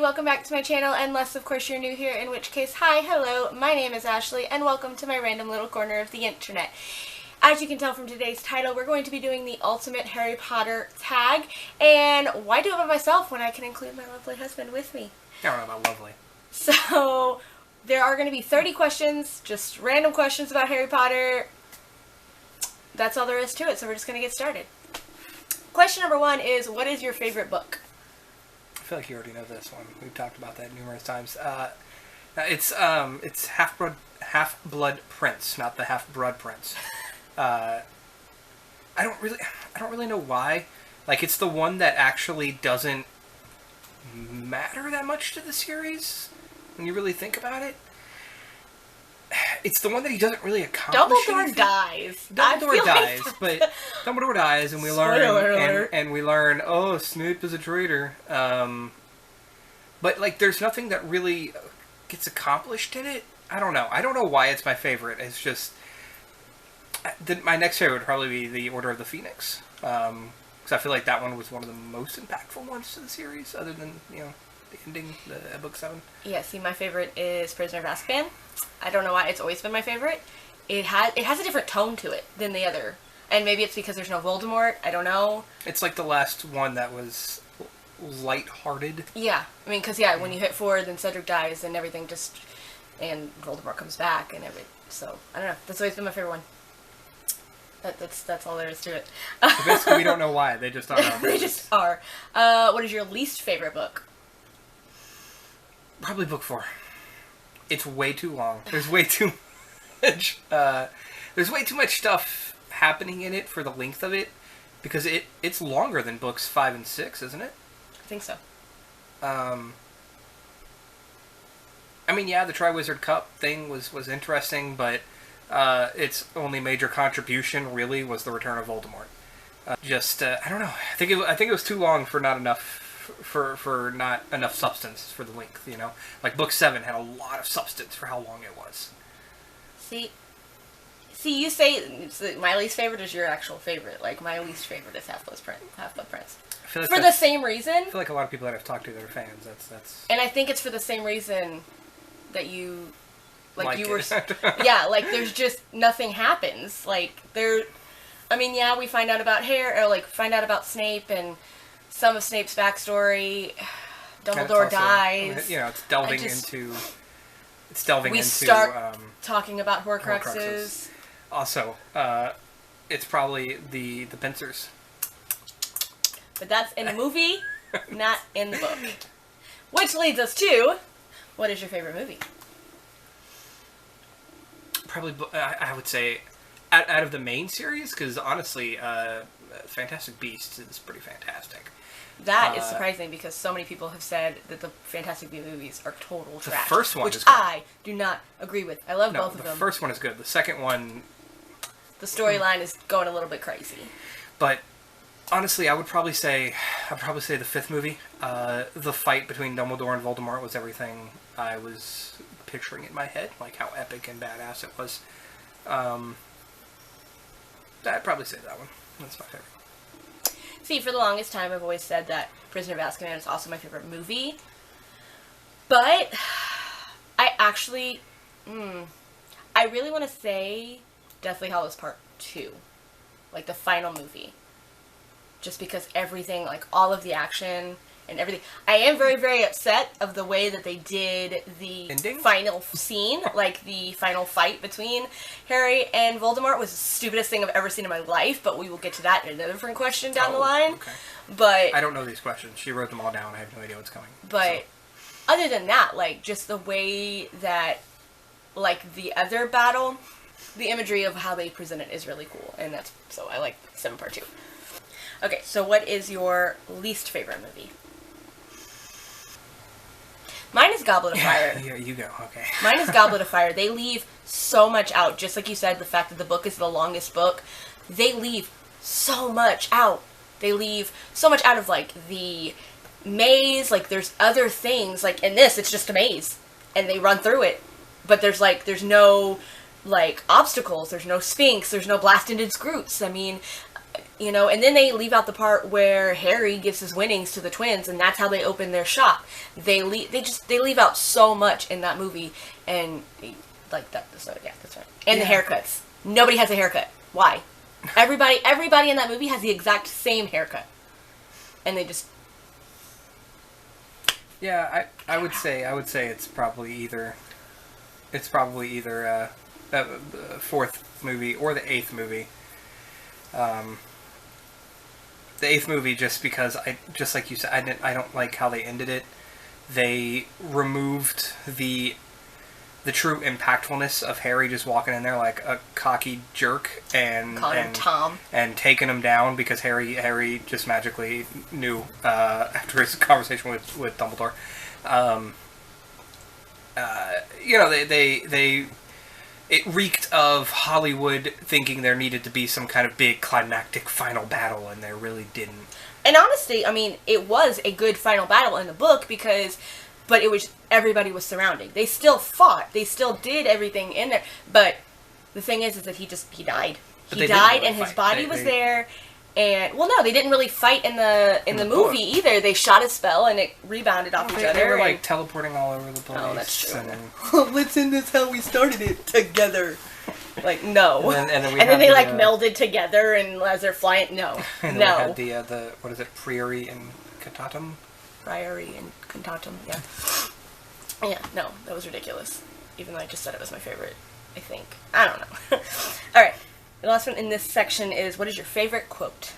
welcome back to my channel, unless of course you're new here, in which case, hi, hello, my name is Ashley, and welcome to my random little corner of the internet. As you can tell from today's title, we're going to be doing the ultimate Harry Potter tag, and why do it by myself when I can include my lovely husband with me? I don't know about lovely. So, there are going to be 30 questions, just random questions about Harry Potter. That's all there is to it, so we're just going to get started. Question number 1 is, what is your favorite book? I feel like you already know this one. We've talked about that numerous times. It's Half-Blood Prince, not the Half-Blood Prince. I don't really know why. Like, it's the one that actually doesn't matter that much to the series when you really think about it. It's the one that he doesn't really accomplish. Dumbledore dies. Dumbledore dies, but Dumbledore dies, and we learn, oh, Snape is a traitor. But like, there's nothing that really gets accomplished in it. I don't know. I don't know why it's my favorite. It's just my next favorite would probably be the Order of the Phoenix, because I feel like that one was one of the most impactful ones to the series, other than the ending, the book 7. Yeah. See, my favorite is Prisoner of Azkaban. I don't know why it's always been my favorite. It has a different tone to it than the other, and maybe it's because there's no Voldemort. I don't know. It's like the last one that was light-hearted. Yeah, I mean, because when you hit 4, then Cedric dies, and everything and Voldemort comes back, and everything. So I don't know. That's always been my favorite one. That's all there is to it. So basically, we don't know why. They just are. They just are. What is your least favorite book? Probably book 4. It's way too long. There's way too much. There's way too much stuff happening in it for the length of it, because it's longer than books 5 and 6, isn't it? I think so. I mean, yeah, the Triwizard Cup thing was interesting, but its only major contribution really was the return of Voldemort. I don't know. I think it was too long for not enough. For not enough substance for the length, Like, book 7 had a lot of substance for how long it was. See, you say my least favorite is your actual favorite. Like, my least favorite is Half-Blood Prince. I feel like for the same reason. I feel like a lot of people that I've talked to that are fans, that's... And I think it's for the same reason that you... Like you were... it. Yeah, like, there's just... Nothing happens. Like, we find out about find out about Snape and... some of Snape's backstory. Dumbledore dies. It's delving into. It's delving we into. We start talking about Horcruxes. Also, it's probably the pincers. But that's in the movie, not in the book. Which leads us to, what is your favorite movie? Probably, I would say, out of the main series, because honestly, Fantastic Beasts is pretty fantastic. That is surprising, because so many people have said that the Fantastic Beasts movies are total trash. The first one which is good. I do not agree with. I love both of them. The first one is good. The second one... The storyline is going a little bit crazy. But, honestly, I would probably say the 5th movie. The fight between Dumbledore and Voldemort was everything I was picturing in my head. Like, how epic and badass it was. I'd probably say that one. That's my favorite. See, for the longest time, I've always said that Prisoner of Azkaban is also my favorite movie. But I actually, I really want to say Deathly Hallows Part 2. Like, the final movie. Just because everything, like, all of the action and everything. I am very, very upset of the way that they did the ending? Final scene, like the final fight between Harry and Voldemort was the stupidest thing I've ever seen in my life, but we will get to that in another different question down the line. Okay. But I don't know these questions. She wrote them all down. I have no idea what's coming. But other than that, like, just the way that, like, the other battle, the imagery of how they present it is really cool, and so I like 7 Part 2. Okay, so what is your least favorite movie? Mine is Goblet of Fire. Yeah, you go. Okay. Mine is Goblet of Fire. They leave so much out. Just like you said, the fact that the book is the longest book, they leave so much out. They leave so much out of, like, the maze. Like, there's other things. Like, in this, it's just a maze. And they run through it. But there's no, like, obstacles. There's no Sphinx. There's no Blast-ended Skrewts. I mean, You know, and then they leave out the part where Harry gives his winnings to the twins, and that's how they open their shop. They leave out so much in that movie, and like that. So yeah, that's right. And the haircuts. Nobody has a haircut. Why? Everybody in that movie has the exact same haircut, and they just. Yeah, I would say it's probably either the fourth movie or the eighth movie. The eighth movie, just because just like you said, I don't like how they ended it. They removed the true impactfulness of Harry just walking in there like a cocky jerk and calling him Tom and taking him down because Harry just magically knew after his conversation with Dumbledore. You know, they it reeked of Hollywood thinking there needed to be some kind of big climactic final battle, and there really didn't. And honestly, I mean, it was a good final battle in the book but it was, everybody was surrounding. They still fought. They still did everything in there. But the thing is that he died. He died, and his body was there. And well, no, they didn't really fight in the movie either. They shot a spell, and it rebounded off each other. They were like teleporting all over the place. Oh, that's true. And let's end this how we started it together. Like no, and then they like melded together, and as they're flying, no, and then no. We had the what is it, Priory and Cantatum? Priory and Cantatum, yeah. Yeah, no, that was ridiculous. Even though I just said it was my favorite, I think. I don't know. All right. The last one in this section is, what is your favorite quote?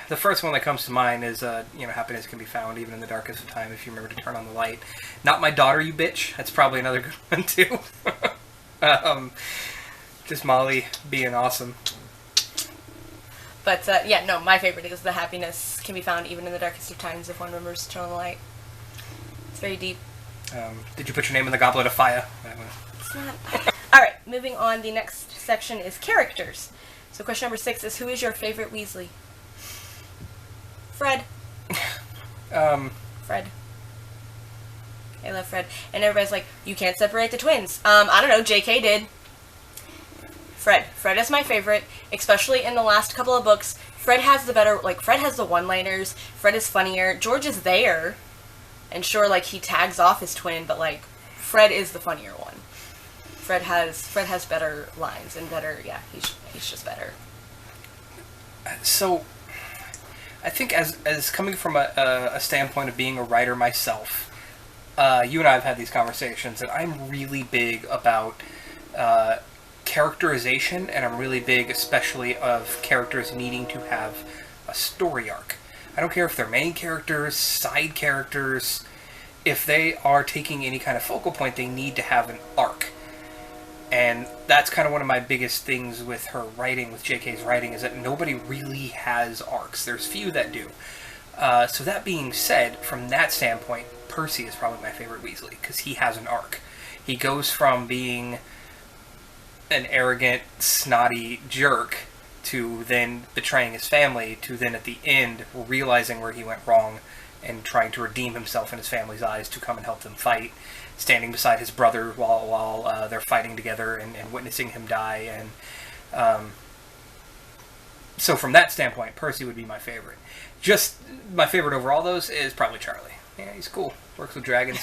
The first one that comes to mind is, happiness can be found even in the darkest of time if you remember to turn on the light. Not my daughter, you bitch. That's probably another good one, too. Just Molly being awesome. But, my favorite is the happiness can be found even in the darkest of times if one remembers to turn on the light. It's very deep. Did you put your name in the Goblet of Fire? It's not. Alright, moving on. The next section is characters. So question number 6 is, who is your favorite Weasley? Fred. Fred. I love Fred. And everybody's like, you can't separate the twins. I don't know, JK did. Fred. Fred is my favorite, especially in the last couple of books. Fred has the one-liners. Fred is funnier. George is there. And sure, he tags off his twin, but, Fred is the funnier one. Fred has better lines and better, he's just better. So, I think as coming from a standpoint of being a writer myself, you and I have had these conversations, and I'm really big about characterization, and I'm really big especially of characters needing to have a story arc. I don't care if they're main characters, side characters. If they are taking any kind of focal point, they need to have an arc. And that's kind of one of my biggest things with her writing, with JK's writing, is that nobody really has arcs. There's few that do. So that being said, from that standpoint, Percy is probably my favorite Weasley, because he has an arc. He goes from being an arrogant, snotty jerk to then betraying his family, to then at the end realizing where he went wrong and trying to redeem himself in his family's eyes to come and help them fight, standing beside his brother while they're fighting together and witnessing him die. And so from that standpoint, Percy would be my favorite. Just my favorite over all those is probably Charlie. Yeah, he's cool. Works with dragons,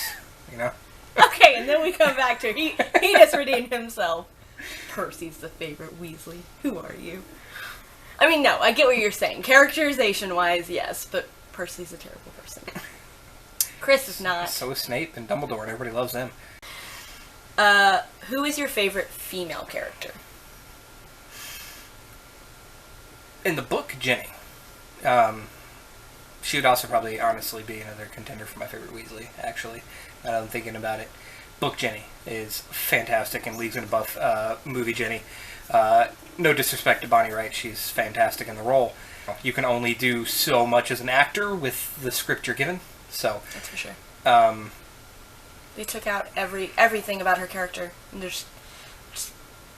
Okay, and then we come back to he just redeemed himself. Percy's the favorite Weasley. Who are you? I mean, no, I get what you're saying. Characterization-wise, yes, but Percy's a terrible person. Chris is not. So is Snape and Dumbledore, and everybody loves them. Who is your favorite female character? In the book, Ginny. She would also probably, honestly, be another contender for my favorite Weasley, actually, now that I'm thinking about it. Book Ginny is fantastic and leagues and above movie Ginny. No disrespect to Bonnie Wright, she's fantastic in the role. You can only do so much as an actor with the script you're given, so... That's for sure. They took out everything about her character. And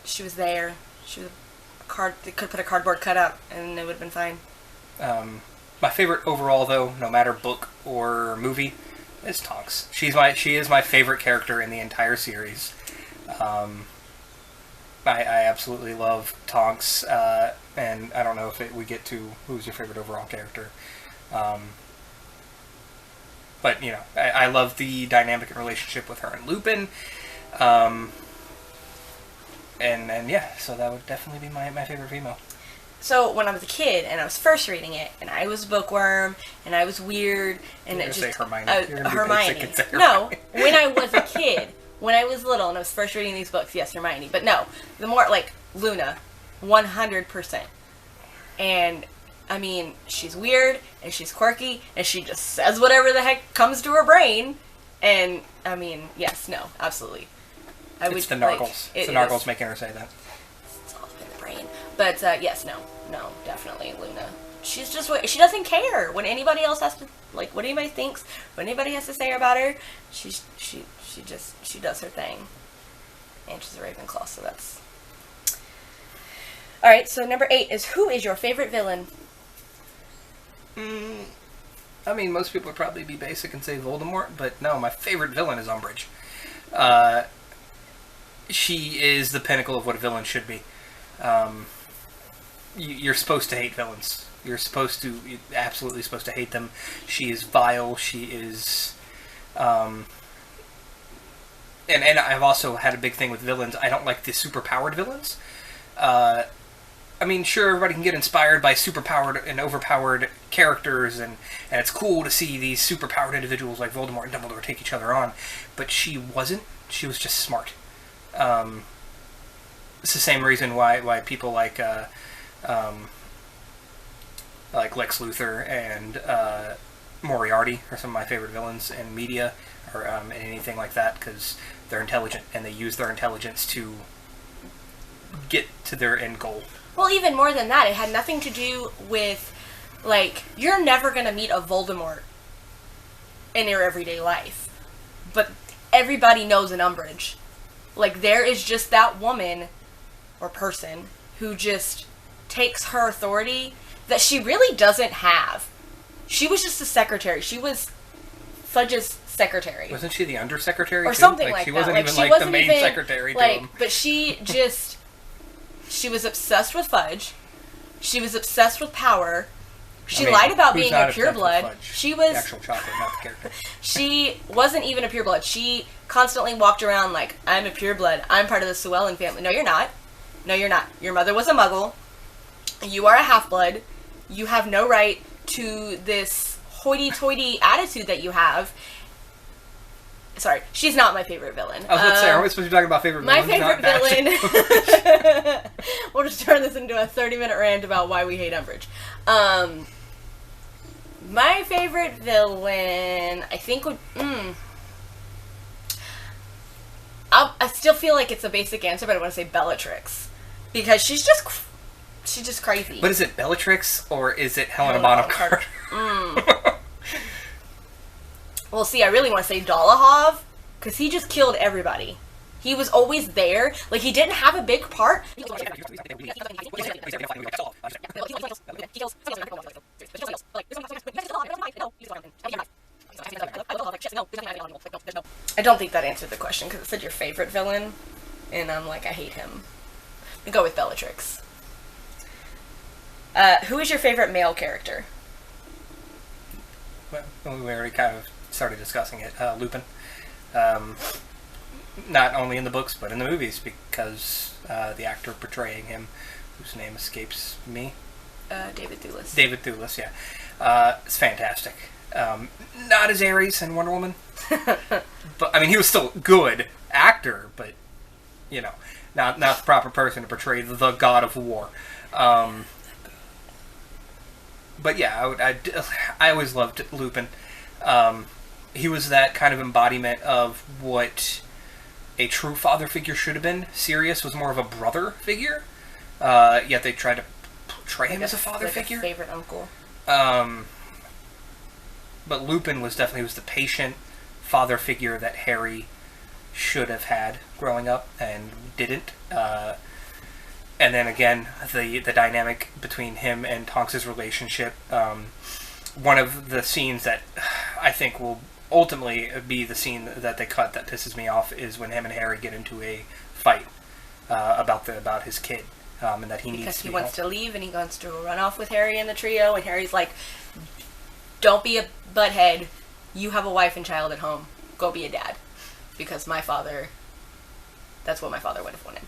she was there. She was they could put a cardboard cutout and it would have been fine. My favorite overall, though, no matter book or movie, is Tonks. She is my favorite character in the entire series. I absolutely love Tonks, and I don't know if we get to who's your favorite overall character. But, you know, I love the dynamic and relationship with her and Lupin. And yeah, so that would definitely be my favorite female. So when I was a kid and I was first reading it, and I was a bookworm, and I was weird, and You're it just say Hermione. Hermione. No, when I was a kid, when I was little and I was first reading these books, yes, Hermione. But no, the more like Luna, 100%. And I mean, she's weird and she's quirky and she just says whatever the heck comes to her brain. And I mean, yes, no, absolutely. It's the Nargles. It's the Nargles making her say that. It's all in the brain. But yes, no, definitely Luna. She's just, she doesn't care when anybody else has to, like, what anybody thinks, what anybody has to say about her. She does her thing. And she's a Ravenclaw, so that's... Alright, so number 8 is, who is your favorite villain? I mean, most people would probably be basic and say Voldemort, but no, my favorite villain is Umbridge. She is the pinnacle of what a villain should be. You're supposed to hate villains. You're absolutely supposed to hate them. She is vile. She is, and I've also had a big thing with villains. I don't like the superpowered villains. I mean, sure, everybody can get inspired by superpowered and overpowered characters, and it's cool to see these superpowered individuals like Voldemort and Dumbledore take each other on, but she wasn't. She was just smart. It's the same reason why people like Lex Luthor and Moriarty are some of my favorite villains in media, or in anything like that, because they're intelligent, and they use their intelligence to get to their end goal. Well, even more than that, it had nothing to do with, like, you're never going to meet a Voldemort in your everyday life. But everybody knows an Umbridge. Like, there is just that woman, or person, who just takes her authority that she really doesn't have. She was just a secretary. She was Fudge's secretary. Wasn't she the undersecretary, or too? something like she that. Wasn't even the main secretary to him. But she just... She was obsessed with Fudge. She was obsessed with power. She lied about being a pureblood. She was... The actual chocolate, not the character. She wasn't even a pureblood. She constantly walked around like, I'm a pureblood. I'm part of the Suellen family. No, you're not. No, you're not. Your mother was a muggle. You are a half-blood. You have no right to this hoity-toity attitude that you have. Sorry, she's not my favorite villain. I was about to say, are we supposed to be talking about favorite villains? My favorite villain... We'll just turn this into a 30-minute rant about why we hate Umbridge. My favorite villain, I think would... I still feel like it's a basic answer, but I want to say Bellatrix. Because she's just crazy. But is it Bellatrix, or is it Helena Bonham Carter? Well, see, I really want to say Dolohov, because he just killed everybody. He was always there. Like, he didn't have a big part. I don't think that answered the question, because it said your favorite villain, and I'm like, I hate him. We go with Bellatrix. Who is your favorite male character? Well, we already kind of started discussing it. Lupin. Not only in the books, but in the movies, because the actor portraying him, whose name escapes me. David Thewlis. David Thewlis, yeah. It's fantastic. Not as Ares in Wonder Woman. But, I mean, he was still a good actor, but, you know, not the proper person to portray the god of war. But yeah, I always loved Lupin. He was that kind of embodiment of what a true father figure should have been. Sirius was more of a brother figure, yet they tried to portray him as a father figure. A favorite uncle. But Lupin was the patient father figure that Harry should have had growing up and didn't. And then again, the dynamic between him and Tonks' relationship. One of the scenes that I think will ultimately be the scene that they cut that pisses me off is when him and Harry get into a fight. about his kid, and that he needs because to he wants to leave and he wants to run off with Harry and the trio, and Harry's like, "Don't be a butthead. You have a wife and child at home. Go be a dad, because my father. That's what my father would have wanted."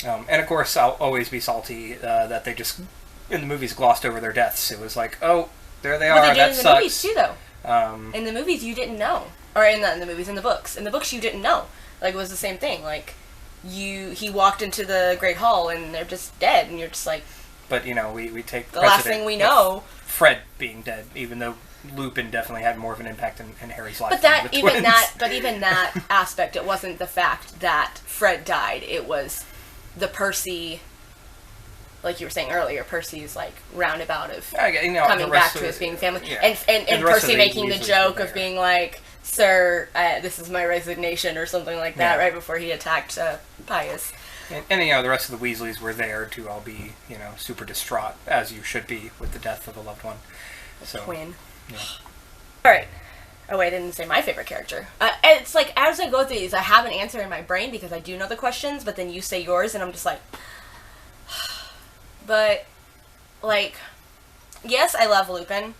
And of course, I'll always be salty that they just in the movies glossed over their deaths. It was like, oh, there they are. But they did that in the sucks. movies too, though. In the movies, you didn't know, or in the movies, in the books. In the books, you didn't know. Like, it was the same thing. Like, he walked into the Great Hall and they're just dead, and you're just like. But we take the last thing we know. Fred being dead, even though Lupin definitely had more of an impact in Harry's life. But even that aspect, it wasn't the fact that Fred died. It was the Percy, like you were saying earlier, Percy's like roundabout of coming back to us being family, yeah. and Percy making the joke of being like, "Sir, this is my resignation," or something like that, right before he attacked Pius. And the rest of the Weasleys were there to all be super distraught, as you should be with the death of a loved one. So, twin. Yeah. All right. Oh wait, I didn't say my favorite character. It's like, as I go through these, I have an answer in my brain because I do know the questions, but then you say yours, and I'm just like... But, like, yes, I love Lupin,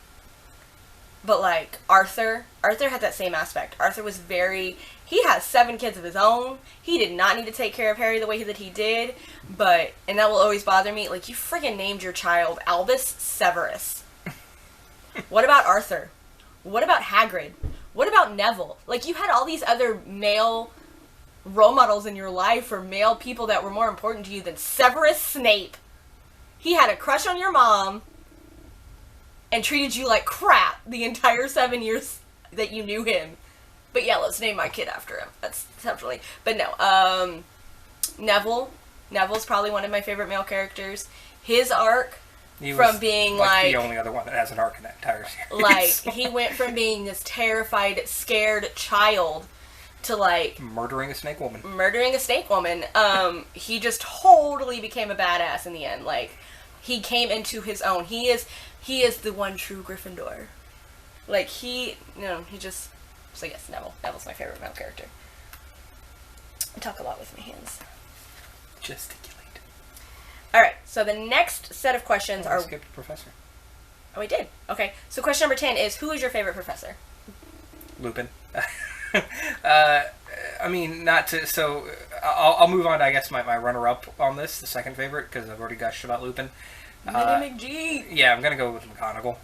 but, like, Arthur had that same aspect. Arthur was he has 7 kids of his own. He did not need to take care of Harry the way that he did, and that will always bother me, like, you friggin' named your child Albus Severus. What about Arthur? What about Hagrid? What about Neville? Like, you had all these other male role models in your life, or male people that were more important to you than Severus Snape. He had a crush on your mom and treated you like crap the entire 7 years that you knew him. But yeah, let's name my kid after him. That's definitely... But no, Neville. Neville's probably one of my favorite male characters. His arc... From being like the only other one that has an arc in that entire series. Like, he went from being this terrified, scared child to like murdering a snake woman. He just totally became a badass in the end. Like, he came into his own. He is the one true Gryffindor. Like, he just. So yes, Neville. Neville's my favorite male character. I talk a lot with my hands. Gesticulate. Alright, so the next set of questions are... I skipped professor. Oh, we did? Okay. So question number 10 is, who is your favorite professor? Lupin. I mean, not to... So, I'll move on to, I guess, my runner-up on this, the second favorite, because I've already gushed about Lupin. Minnie McGee! Yeah, I'm going to go with McGonagall.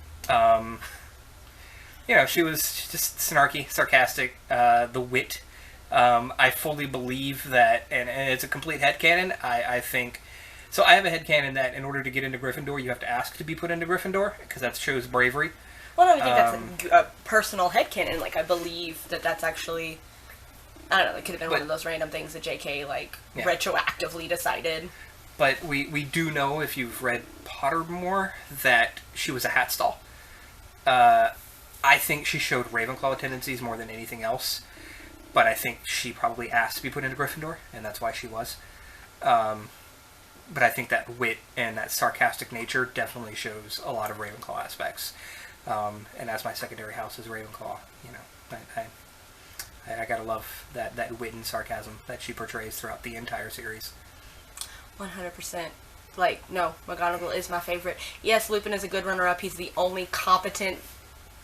She was just snarky, sarcastic, the wit. I fully believe that, and it's a complete headcanon, I think... So I have a headcanon that in order to get into Gryffindor, you have to ask to be put into Gryffindor, because that shows bravery. Well, I don't think that's a personal headcanon. Like, I believe that's actually... I don't know, it could have been one of those random things that JK, retroactively decided. But we do know, if you've read Pottermore, that she was a hat stall. I think she showed Ravenclaw tendencies more than anything else. But I think she probably asked to be put into Gryffindor, and that's why she was. But I think that wit and that sarcastic nature definitely shows a lot of Ravenclaw aspects. And as my secondary house is Ravenclaw, I gotta love that wit and sarcasm that she portrays throughout the entire series. 100%. Like, no, McGonagall is my favorite. Yes, Lupin is a good runner-up. He's the only competent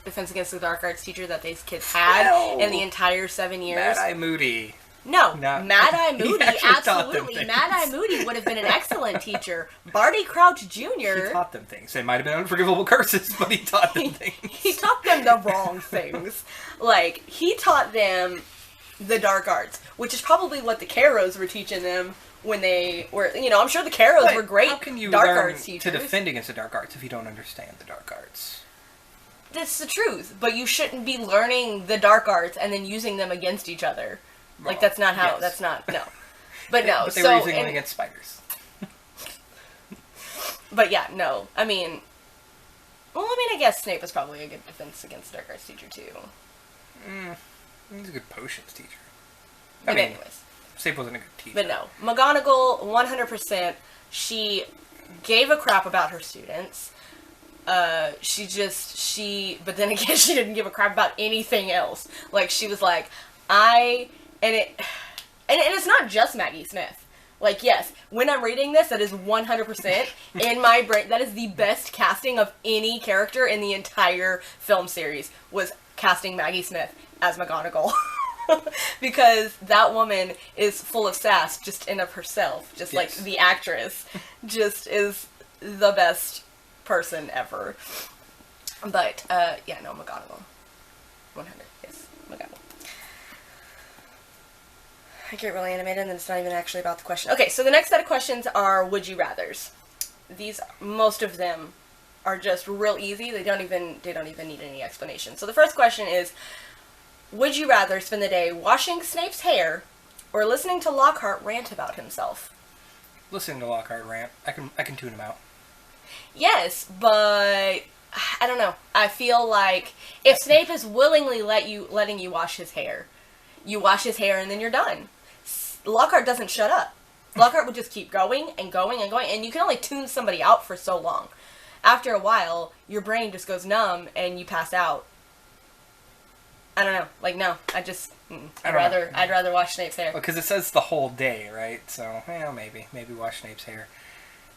Defense Against the Dark Arts teacher that these kids had in the entire 7 years. Mad-Eye Moody. No, Mad-Eye Moody, absolutely. Mad-Eye Moody would have been an excellent teacher. Barty Crouch Jr. He taught them things. They might have been unforgivable curses, but he taught them things. He taught them the wrong things. Like, he taught them the dark arts, which is probably what the Carrows were teaching them when they were, I'm sure the Carrows were great how can you dark learn arts teachers. To defend against the dark arts if you don't understand the dark arts? That's the truth, but you shouldn't be learning the dark arts and then using them against each other. Like, that's not how, that's not, no. But no, but they were using them against spiders. But yeah, no. I mean, I guess Snape was probably a good defense against dark arts teacher, too. He's a good potions teacher. Anyways. Snape wasn't a good teacher. But no. McGonagall, 100%, she gave a crap about her students. But then again, she didn't give a crap about anything else. Like, she was like, and it's not just Maggie Smith. Like, yes, when I'm reading this, that is 100% in my brain. That is the best casting of any character in the entire film series, was casting Maggie Smith as McGonagall. Because that woman is full of sass just in of herself. Just like the actress just is the best person ever. But, yeah, no, McGonagall. 100, yes, McGonagall. I get really animated and it's not even actually about the question. Okay, so the next set of questions are would you rathers. These, most of them are just real easy. They don't even need any explanation. So the first question is, would you rather spend the day washing Snape's hair or listening to Lockhart rant about himself? Listening to Lockhart rant. I can tune him out. Yes, but I don't know. I feel like if Snape is willingly letting you wash his hair, you wash his hair and then you're done. Lockhart doesn't shut up. Lockhart would just keep going and going and going, and you can only tune somebody out for so long. After a while, your brain just goes numb and you pass out. I don't know. Like, no. I'd rather wash Snape's hair. Because it says the whole day, right? So, maybe wash Snape's hair.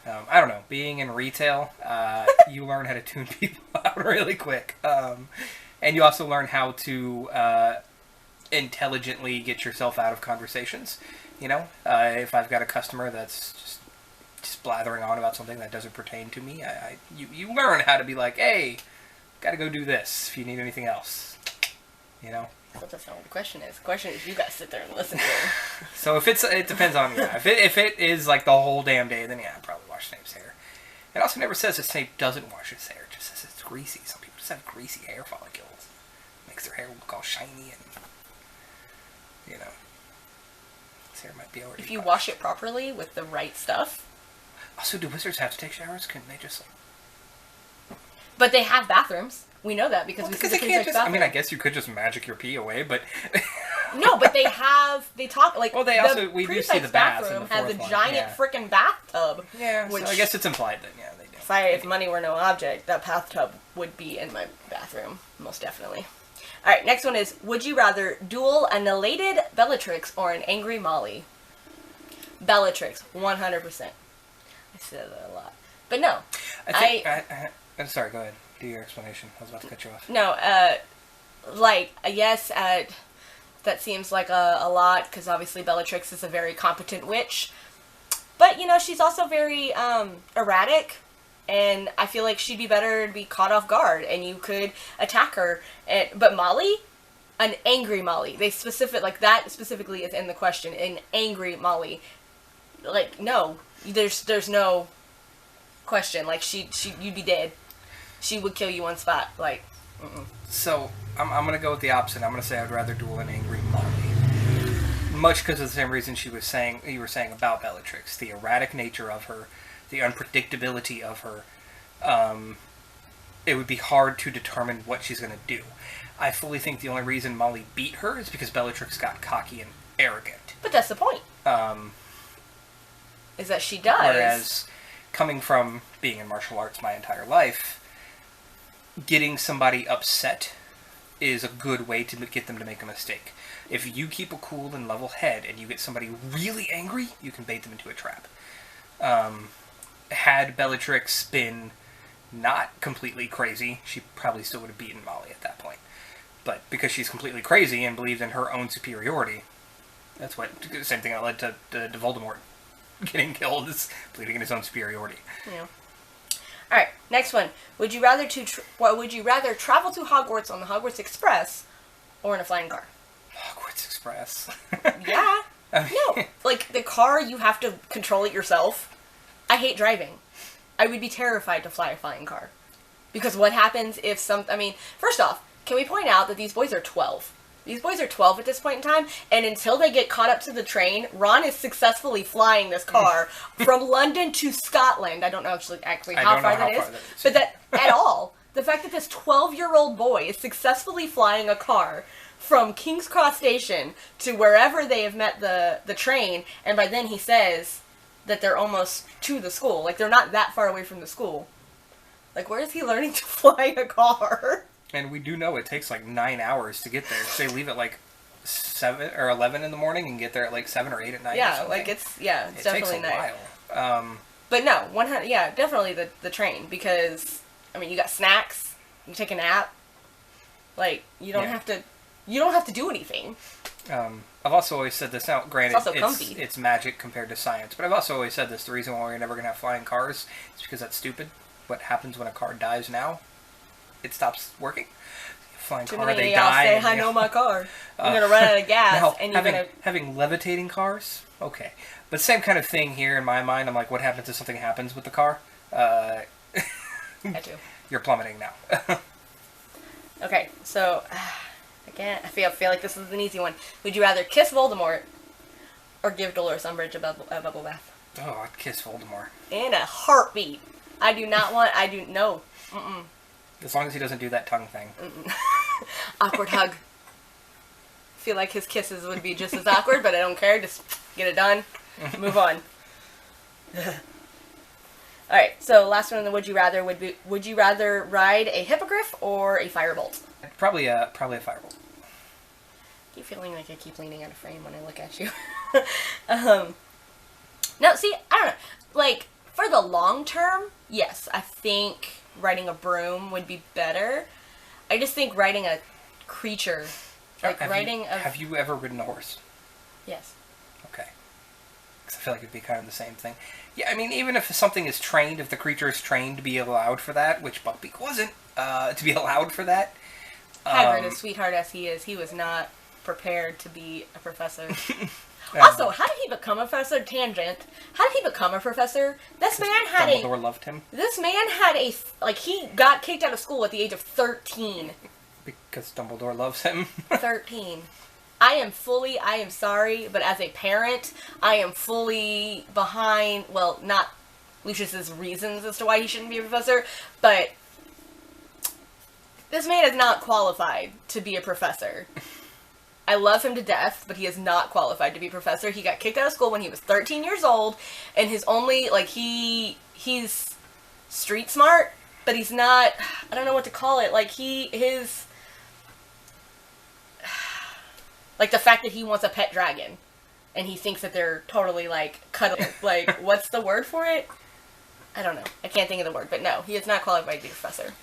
I don't know. Being in retail, you learn how to tune people out really quick. And you also learn how to intelligently get yourself out of conversations. You know, if I've got a customer that's just blathering on about something that doesn't pertain to me, you learn how to be like, hey, gotta go do this if you need anything else. You know? But that's not what the question is. The question is you gotta sit there and listen to it. So if it depends on, if it is like the whole damn day, then yeah, I'd probably wash Snape's hair. It also never says that Snape doesn't wash his hair. It just says it's greasy. Some people just have greasy hair follicles. Makes their hair look all shiny and, you know, his hair might be already if you washed. wash it properly with the right stuff. Also, do wizards have to take showers? Couldn't they just But they have bathrooms. We know that because we see the can't prefect's just. I mean, I bathroom. guess you could just magic your pee away, but No, but they talk like. Well, we do see the baths in the bathroom has a fourth one, giant yeah. freaking bathtub. Yeah, which, so I guess it's implied then. Yeah, they do. If money were no object, that bathtub would be in my bathroom, most definitely. All right, next one is: would you rather duel an elated Bellatrix or an angry Molly? Bellatrix, 100%. I said that a lot, but no. I'm sorry. Go ahead. Do your explanation. I was about to cut you off. No, yes, that seems like a lot, because obviously Bellatrix is a very competent witch. But, you know, she's also very erratic, and I feel like she'd be better to be caught off guard, and you could attack her. But Molly? An angry Molly. That specifically is in the question, an angry Molly. Like, no, there's no question. Like, you'd be dead. She would kill you on spot. Like, So, I'm going to go with the opposite. I'm going to say I'd rather duel an angry Molly. Much because of the same reason you were saying about Bellatrix. The erratic nature of her, the unpredictability of her. It would be hard to determine what she's going to do. I fully think the only reason Molly beat her is because Bellatrix got cocky and arrogant. but that's the point. Is that she does. Whereas, coming from being in martial arts my entire life, getting somebody upset is a good way to get them to make a mistake. If you keep a cool and level head and you get somebody really angry, you can bait them into a trap. Had Bellatrix been not completely crazy, she probably still would have beaten Molly at that point. But because she's completely crazy and believed in her own superiority, that's the same thing that led to Voldemort getting killed, is believing in his own superiority. Yeah. All right, next one. Would you rather travel to Hogwarts on the Hogwarts Express or in a flying car? Hogwarts Express. Yeah. No, like the car, you have to control it yourself. I hate driving. I would be terrified to fly a flying car. Because what happens if first off, can we point out that these boys are 12? These boys are 12 at this point in time, and until they get caught up to the train, Ron is successfully flying this car from London to Scotland. I don't know actually how far that is, but that at all. The fact that this 12-year-old boy is successfully flying a car from King's Cross Station to wherever they have met the train, and by then he says that they're almost to the school. Like, they're not that far away from the school. Like, where is he learning to fly a car? And we do know it takes like 9 hours to get there. So they leave at like 7 or 11 in the morning and get there at like 7 or 8 at night. Yeah, like it's definitely takes a while. But no, 100. Yeah, definitely the train, because I mean you got snacks, you take a nap, like you don't have to do anything. I've also always said this. Now, granted, It's also comfy. It's magic compared to science, but I've also always said this: the reason why we're never going to have flying cars is because that's stupid. What happens when a car dies now? It stops working. Flying car, they die. Say, I know my car. You're gonna run out of gas, now, and you're having levitating cars. Okay, but same kind of thing here in my mind. I'm like, what happens if something happens with the car? I do. You're plummeting now. Okay, so again, I feel like this is an easy one. Would you rather kiss Voldemort or give Dolores Umbridge a bubble bath? Oh, I'd kiss Voldemort. In a heartbeat. I do not want. I do no. Mm-mm. As long as he doesn't do that tongue thing. Awkward hug. Feel like his kisses would be just as awkward, but I don't care. Just get it done. Move on. All right. So last one on the would you rather would be: would you rather ride a hippogriff or a firebolt? Probably a firebolt. I keep feeling like I keep leaning out of frame when I look at you. No, see, I don't know. Like, for the long term, yes, I think riding a broom would be better. I just think riding a creature, like have you ever ridden a horse? Yes. Okay. Because I feel like it'd be kind of the same thing. Yeah, I mean, even if something is trained, if the creature is trained to be allowed for that, which Buckbeak wasn't, to be allowed for that. Hagrid, as sweetheart as he is, he was not prepared to be a professor. Also, how did he become a professor? Tangent. How did he become a professor? Dumbledore loved him. This man had he got kicked out of school at the age of 13. Because Dumbledore loves him. 13. I am sorry, but as a parent, I am fully behind, well, not Lucius's reasons as to why he shouldn't be a professor, but this man is not qualified to be a professor. I love him to death, but he is not qualified to be a professor. He got kicked out of school when he was 13 years old, and his only, he's street smart, but he's not, I don't know what to call it, the fact that he wants a pet dragon, and he thinks that they're totally, cuddle, what's the word for it? I don't know. I can't think of the word, but no, he is not qualified to be a professor.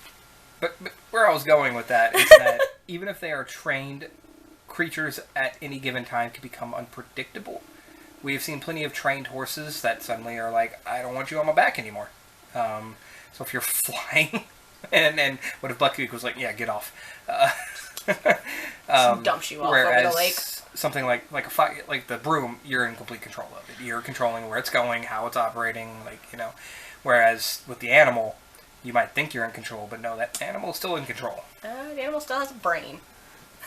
But where I was going with that is that even if they are trained, creatures at any given time can become unpredictable. We have seen plenty of trained horses that suddenly are like, I don't want you on my back anymore. So if you're flying, and what if Buckbeak was like, yeah, get off. Dumps you off over the lake. Something like the broom, you're in complete control of it. You're controlling where it's going, how it's operating, Whereas with the animal, you might think you're in control, but no, that animal's still in control. The animal still has a brain.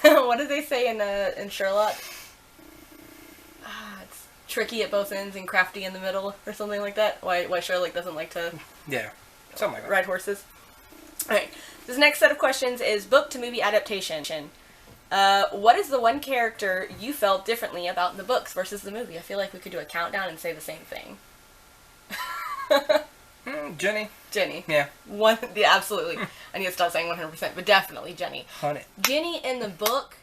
What did they say in Sherlock? It's tricky at both ends and crafty in the middle, or something like that. Why Sherlock doesn't like to something like that. Ride horses. Alright, this next set of questions is book to movie adaptation. What is the one character you felt differently about in the books versus the movie? I feel like we could do a countdown and say the same thing. Jenny. Yeah. Absolutely. I need to stop saying 100%, but definitely Jenny. Honey. Jenny in the book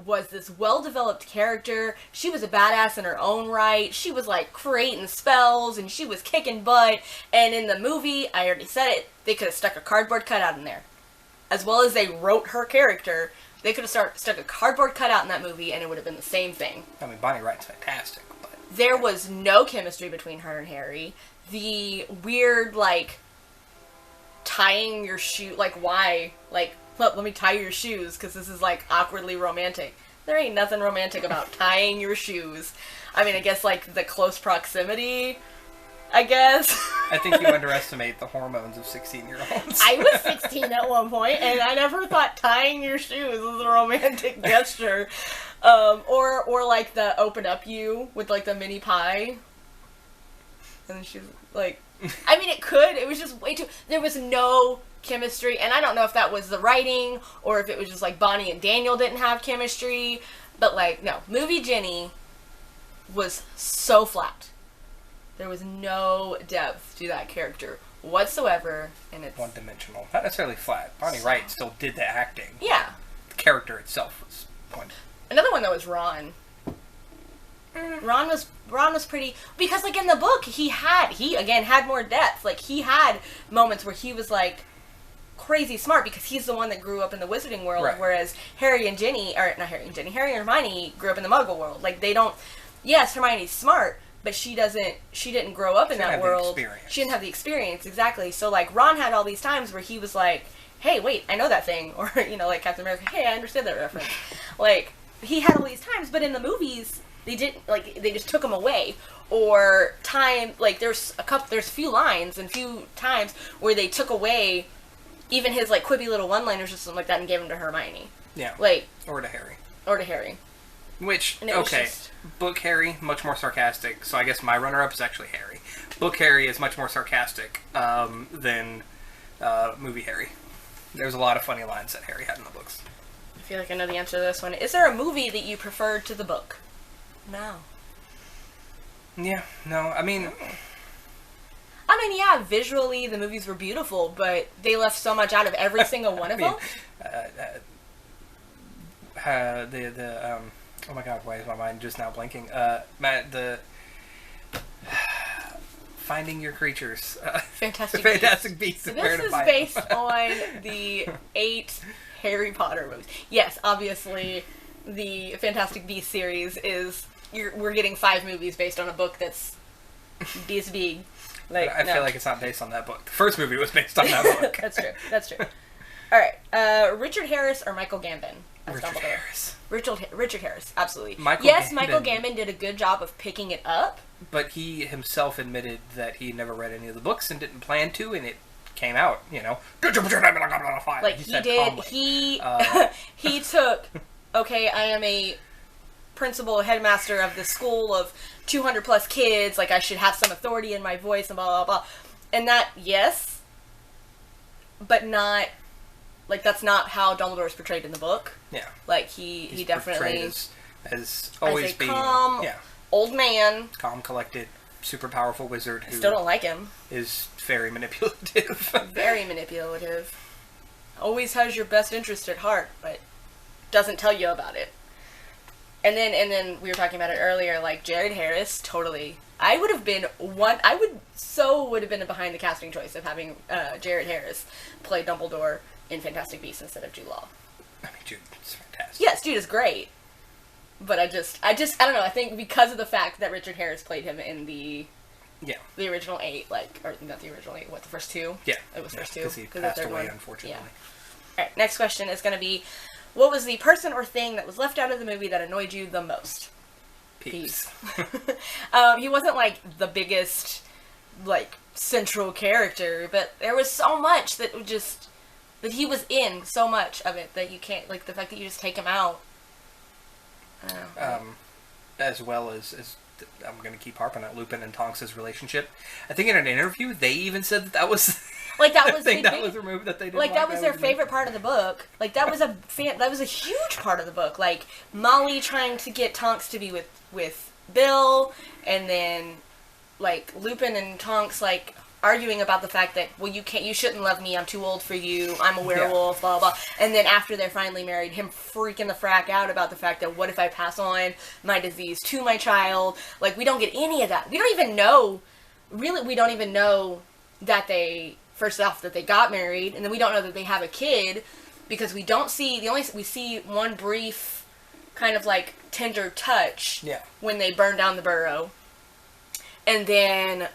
was this well-developed character. She was a badass in her own right. She was creating spells and she was kicking butt. And in the movie, I already said it, they could have stuck a cardboard cutout in there. As well as they wrote her character, they could have stuck a cardboard cutout in that movie and it would have been the same thing. I mean, Bonnie Wright's fantastic, but there was no chemistry between her and Harry. The weird, tying your shoe, why? Let me tie your shoes, because this is, awkwardly romantic. There ain't nothing romantic about tying your shoes. I mean, I guess, the close proximity, I guess. I think you underestimate the hormones of 16-year-olds. I was 16 at one point, and I never thought tying your shoes was a romantic gesture. Or the open up you with, the mini pie. And then she was I mean, it could. It was just way too... There was no chemistry. And I don't know if that was the writing or if it was just, Bonnie and Daniel didn't have chemistry. But, no. Movie Jenny was so flat. There was no depth to that character whatsoever. And it's... one-dimensional. Not necessarily flat. Bonnie Wright still did the acting. Yeah. The character itself was pointed. Another one that was Ron. Ron was pretty, because like in the book he again had more depth. Like he had moments where he was like crazy smart because he's the one that grew up in the wizarding world, right. Whereas Harry and Hermione grew up in the Muggle world. Like they don't. Yes, Hermione's smart, but she didn't grow up in that world. She didn't have the experience, exactly. So like Ron had all these times where he was like, "Hey, wait, I know that thing," or like Captain America, "Hey, I understand that reference." Like he had all these times, but in the movies they didn't. Like they just took him away. Or time, like there's a few lines and few times where they took away even his like quippy little one-liners or something like that and gave them to Hermione. Yeah. Like or to Harry. Which, okay, book Harry, much more sarcastic, so I guess my runner-up is actually Harry. Book Harry is much more sarcastic than movie Harry. There's a lot of funny lines that Harry had in the books. I feel like I know the answer to this one. Is there a movie that you preferred to the book? No. Yeah, no, I mean, yeah, visually the movies were beautiful, but they left so much out of every single one of them. Oh my god, why is my mind just now blanking? Matt, the Finding Your Creatures. Fantastic Beasts. So this is based on the 8 Harry Potter movies. Yes, obviously, the Fantastic Beasts series is... we're getting 5 movies based on a book that's this big. Like, I feel like it's not based on that book. The first movie was based on that book. That's true. All right, Richard Harris or Michael Gambon as Richard Dumbledore? Harris. Richard Harris, absolutely. Michael Gambon did a good job of picking it up. But he himself admitted that he never read any of the books and didn't plan to, and it came out, Like he did, calmly. He took, okay, I am a principal headmaster of the school of 200 plus kids, like I should have some authority in my voice and blah blah blah. And that, yes, but not, like that's not how Dumbledore is portrayed in the book. Yeah. Like he definitely as always being calm, old man, calm, collected, super powerful wizard who still don't like him. Is very manipulative. Very manipulative. Always has your best interest at heart, but doesn't tell you about it. And then we were talking about it earlier, like Jared Harris, totally. I would have been a behind the casting choice of having Jared Harris play Dumbledore in Fantastic Beasts instead of Jude Law. I mean, Jude is fantastic. Yes, Jude is great. But I don't know, I think because of the fact that Richard Harris played him in the original 8, like, or not the original 8, what, the first 2? Yeah. It was first 2. Because he passed away, unfortunately. Yeah. Alright, next question is going to be, what was the person or thing that was left out of the movie that annoyed you the most? Peeves. He wasn't, like, the biggest, like, central character, but there was so much that he was in so much of it that you can't, like, the fact that you just take him out. As well as I'm going to keep harping on Lupin and Tonks' relationship. I think in an interview they even said that was like that was was removed, that they didn't like that was their favorite part of the book. Like that was a huge part of the book. Like Molly trying to get Tonks to be with Bill, and then like Lupin and Tonks like arguing about the fact that, well, you shouldn't love me, I'm too old for you, I'm a werewolf, blah, blah. And then after they're finally married, him freaking the frack out about the fact that, what if I pass on my disease to my child? Like, we don't get any of that. We don't even know that first off, that they got married, and then we don't know that they have a kid, because we see one brief kind of, like, tender touch when they burn down the burrow. And then,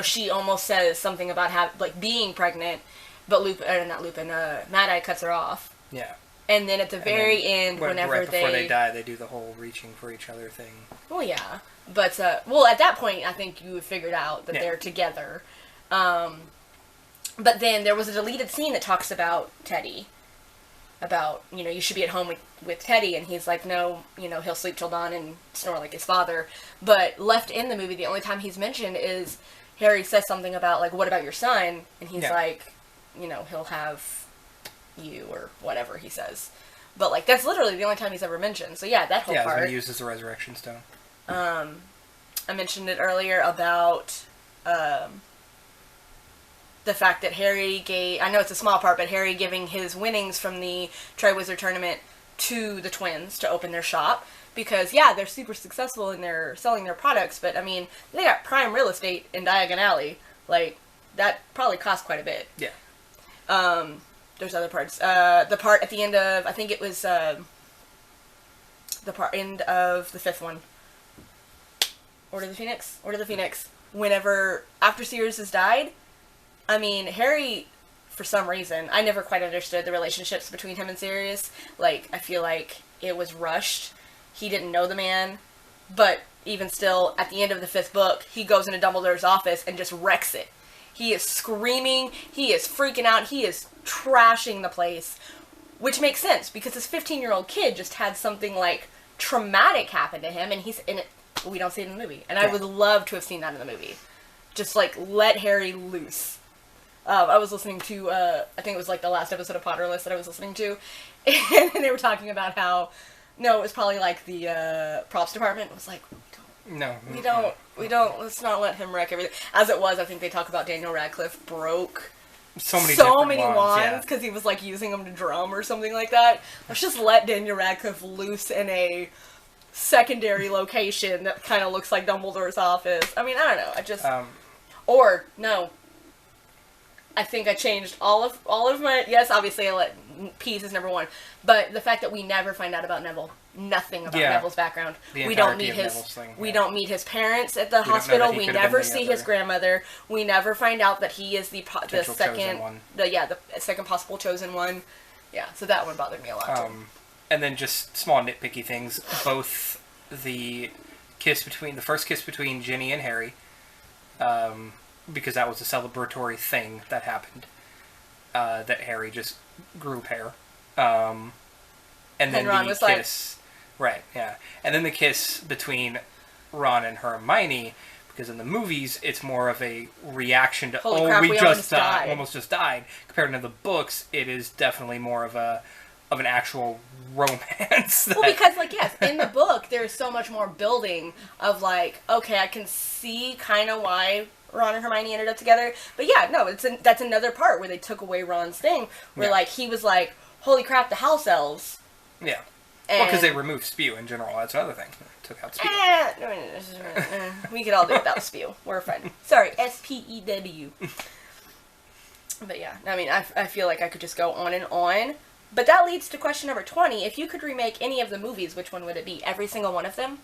she almost says something about being pregnant, but Mad-Eye cuts her off. Yeah. And then at the very end, right before they die, they do the whole reaching for each other thing. Well, yeah. But, at that point, I think you figured out that they're together. But then there was a deleted scene that talks about Teddy. About, you should be at home with Teddy, and he's like, no, he'll sleep till dawn and snore like his father. But left in the movie, the only time he's mentioned is Harry says something about, like, what about your son? And he's like, he'll have you, or whatever he says. But, like, that's literally the only time he's ever mentioned. So, that whole part. Yeah, when he uses the Resurrection Stone. I mentioned it earlier about the fact that Harry gave, I know it's a small part, but Harry giving his winnings from the Triwizard Tournament to the twins to open their shop. Because, yeah, they're super successful and they're selling their products, but, I mean, they got prime real estate in Diagon Alley. Like, that probably cost quite a bit. Yeah. There's other parts. The part at the end of, I think it was, the end of the 5th one. Order of the Phoenix? Order of the Phoenix. Whenever, after Sirius has died, I mean, Harry, for some reason, I never quite understood the relationships between him and Sirius. Like, I feel like it was rushed. He didn't know the man, but even still, at the end of the 5th book, he goes into Dumbledore's office and just wrecks it. He is screaming, he is freaking out, he is trashing the place, which makes sense, because this 15-year-old kid just had something, like, traumatic happen to him, and he's in it. We don't see it in the movie, and I would love to have seen that in the movie. Just, like, let Harry loose. I was listening to, I think it was, like, the last episode of Potterless that I was listening to, and they were talking about how, no, it was probably, like, the props department was like, we don't, let's not let him wreck everything. As it was, I think they talk about Daniel Radcliffe broke so many wands because he was, like, using them to drum or something like that. Let's just let Daniel Radcliffe loose in a secondary location that kind of looks like Dumbledore's office. I mean, I don't know. I just... or, no. I think I changed all of my... Yes, obviously I let... Peace is number one. But the fact that we never find out about Neville. Nothing about Neville's background. We don't meet his... We don't meet his parents at the hospital. We never see his grandmother. We never find out that he is the second... the second possible chosen one. Yeah, so that one bothered me a lot, too. And then just small nitpicky things. Both the first kiss between Ginny and Harry, because that was a celebratory thing that happened, that Harry just grew hair. And then Ron was kiss, right? Yeah, and then the kiss between Ron and Hermione, because in the movies it's more of a reaction to we almost just died. Compared to the books, it is definitely more of an actual romance. Well, because, like, yes, in the book, there's so much more building of, like, okay, I can see kind of why Ron and Hermione ended up together. But, yeah, no, that's another part where they took away Ron's thing, where, like, he was like, holy crap, the house elves. Yeah. Well, because they removed Spew in general. That's another thing. They took out Spew. We could all do without Spew. We're fine. Sorry, S-P-E-W. But, yeah, I mean, I feel like I could just go on and on. But that leads to question number 20. If you could remake any of the movies, which one would it be? Every single one of them?